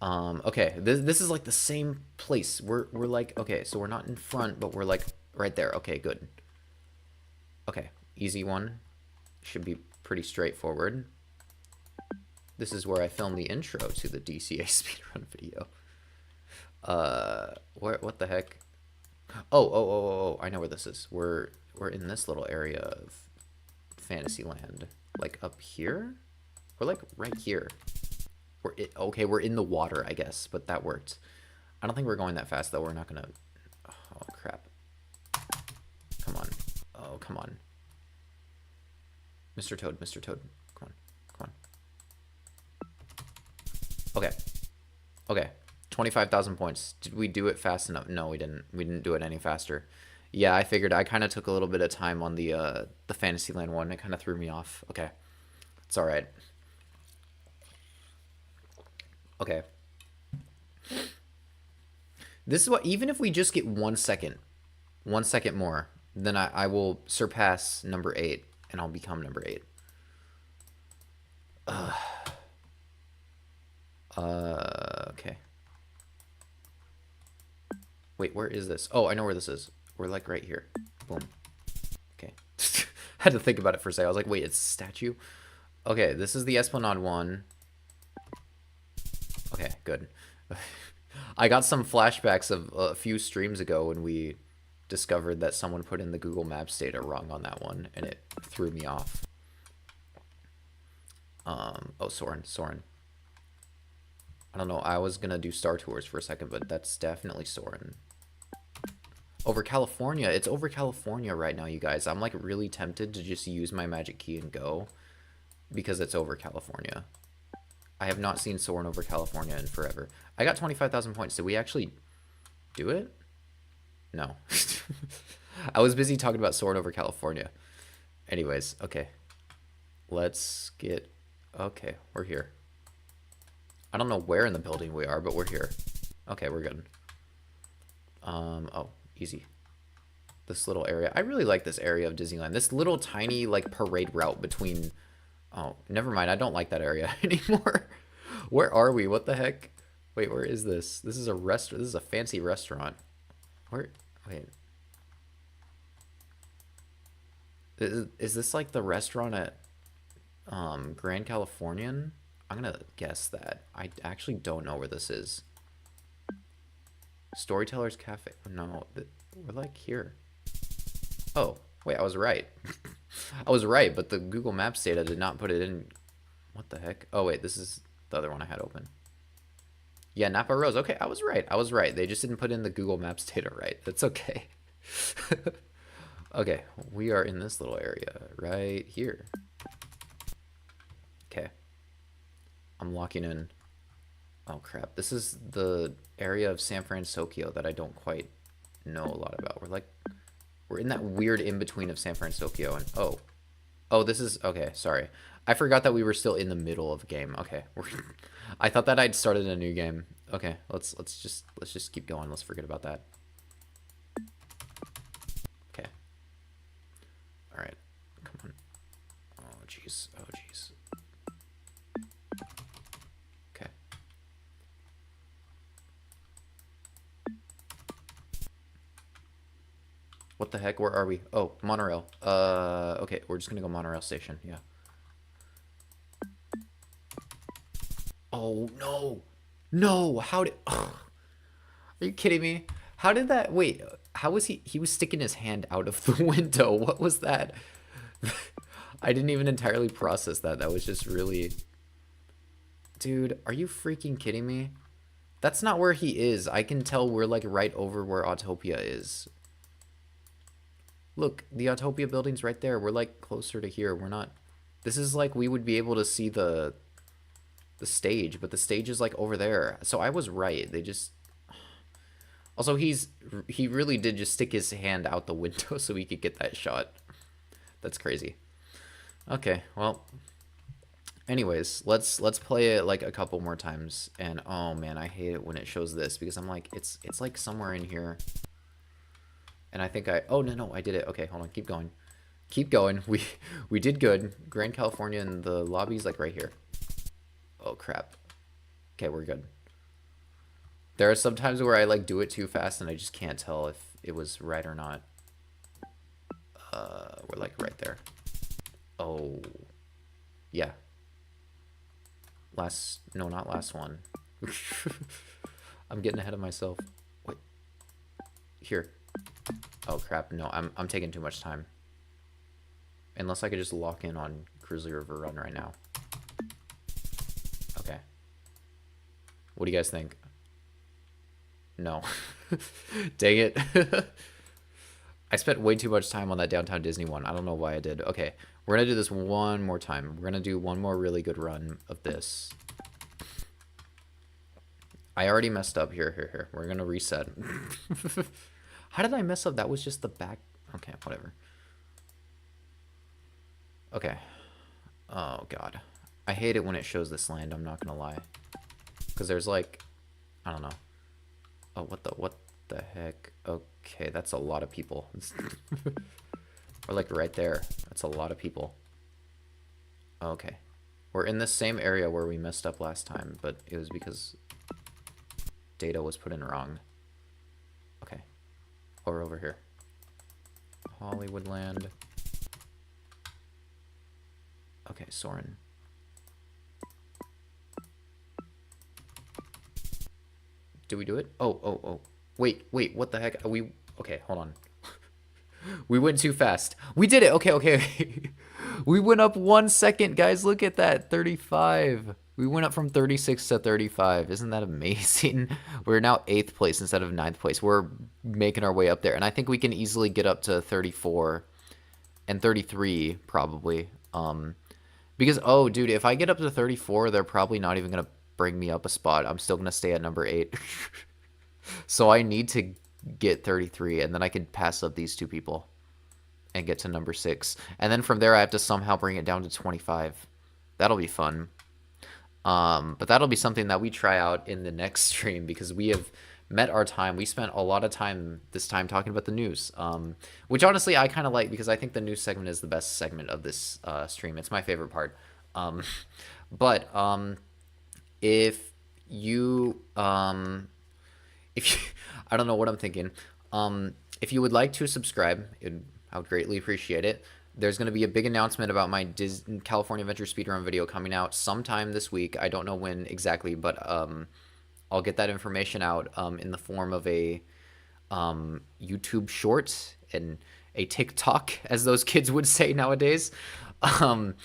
Okay, this is like the same place. We're like, okay, so we're not in front, but we're like right there. Okay, good. Okay, easy one. Should be pretty straightforward. This is where I filmed the intro to the DCA speedrun video. What the heck? Oh, I know where this is. We're in this little area of Fantasyland. Like up here? We're like right here. Okay, we're in the water, I guess, but that worked. I don't think we're going that fast, though. We're not gonna... Oh, crap. Come on. Oh, come on. Mr. Toad, Mr. Toad. Come on. Okay. Okay. 25,000 points. Did we do it fast enough? No, we didn't. We didn't do it any faster. Yeah, I figured. I kind of took a little bit of time on the Fantasyland one. It kind of threw me off. Okay. It's all right. Okay. This is what, even if we just get 1 second more, then I will surpass number 8 and I'll become number 8. Okay. Wait, where is this? Oh, I know where this is. We're like right here. Boom. Okay. Had to think about it for a second. I was like, wait, it's a statue? Okay, this is the Esplanade one. Okay, good. I got some flashbacks of a few streams ago when we discovered that someone put in the Google Maps data wrong on that one, and it threw me off. Oh, Soren. I don't know, I was gonna do Star Tours for a second, but that's definitely Soren. Over California, it's over California right now, you guys. I'm like really tempted to just use my magic key and go, because it's over California. I have not seen Soren over California in forever. I got 25,000 points. Did we actually do it? No. I was busy talking about Soren over California. Anyways, okay. Let's get... Okay, we're here. I don't know where in the building we are, but we're here. Okay, we're good. Oh, easy. This little area. I really like this area of Disneyland. This little tiny, like, parade route between... Oh, never mind. I don't like that area anymore. Where are we? What the heck? Wait, where is this? This is a restaurant. This is a fancy restaurant. Where? Wait. Is this like the restaurant at Grand Californian? I'm gonna guess that. I actually don't know where this is. Storyteller's Cafe. No, we're like here. Oh, wait, I was right. I was right, but the Google Maps data did not put it in. What the heck? Oh, wait, this is the other one I had open. Yeah, Napa Rose. Okay, I was right. I was right. They just didn't put in the Google Maps data right. That's okay. Okay, we are in this little area right here. Okay. I'm locking in. Oh, crap. This is the area of San Francisco that I don't quite know a lot about. We're in that weird in-between of San Francisco and... Oh, this is... Okay, sorry. I forgot that we were still in the middle of a game. Okay. I thought that I'd started a new game. Okay, let's just keep going. Let's forget about that. Okay. All right. Come on. Oh, jeez. Oh, jeez. Okay. What the heck? Where are we? Oh, monorail. Okay, we're just gonna go monorail station. Yeah. Oh, no. No, how did... Ugh. Are you kidding me? How did that... Wait, how was he... He was sticking his hand out of the window. What was that? I didn't even entirely process that. That was just really... Dude, are you freaking kidding me? That's not where he is. I can tell we're like right over where Autopia is. Look, the Autopia building's right there. We're like closer to here. We're not... This is like we would be able to see the stage, but the stage is like over there. So I was right. They just... Also, he really did just stick his hand out the window so he could get that shot. That's crazy. Okay, well... Anyways, let's play it like a couple more times. And oh man, I hate it when it shows this because I'm like, it's like somewhere in here. And I think oh no, I did it. Okay, hold on, keep going. Keep going. We did good. Grand California and the lobby's like right here. Oh crap. Okay, we're good. There are some times where I like do it too fast and I just can't tell if it was right or not. We're like right there. Oh. Yeah. No, not last one. I'm getting ahead of myself. Wait. Here. Oh crap, no, I'm taking too much time. Unless I could just lock in on Grizzly River Run right now. Okay. What do you guys think? No. Dang it. I spent way too much time on that Downtown Disney one. I don't know why I did. Okay, we're gonna do this one more time. We're gonna do one more really good run of this. I already messed up. Here. We're gonna reset. How did I mess up? That was just the back. Okay, whatever. Okay. Oh, God. I hate it when it shows this land, I'm not gonna lie. Because there's like... I don't know. Oh, what the heck? Okay, that's a lot of people. We're like right there. That's a lot of people. Okay. We're in the same area where we messed up last time, but it was because data was put in wrong. Okay. Or over here. Hollywoodland. Okay, Soren. Did we do it? Oh. Wait, what the heck? Okay, hold on. We went too fast. We did it. Okay. We went up 1 second, guys. Look at that. 35. We went up from 36 to 35. Isn't that amazing? We're now 8th place instead of 9th place. We're making our way up there. And I think we can easily get up to 34 and 33 probably. Because, oh, dude, if I get up to 34, they're probably not even going to bring me up a spot. I'm still going to stay at number 8. So I need to get 33, and then I can pass up these two people and get to number 6. And then from there, I have to somehow bring it down to 25. That'll be fun. But that'll be something that we try out in the next stream, because we have met our time. We spent a lot of time this time talking about the news, which honestly I kind of like, because I think the news segment is the best segment of this stream. It's my favorite part. But if you I don't know what I'm thinking. If you would like to subscribe, I would greatly appreciate it. There's going to be a big announcement about my California Adventure Speedrun video coming out sometime this week. I don't know when exactly, but I'll get that information out in the form of a YouTube short and a TikTok, as those kids would say nowadays. Other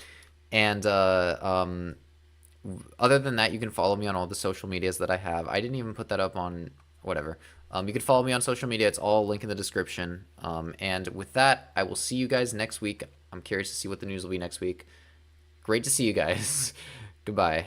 than that, you can follow me on all the social medias that I have. I didn't even put that up on whatever. You can follow me on social media. It's all linked in the description. And with that, I will see you guys next week. I'm curious to see what the news will be next week. Great to see you guys. Goodbye.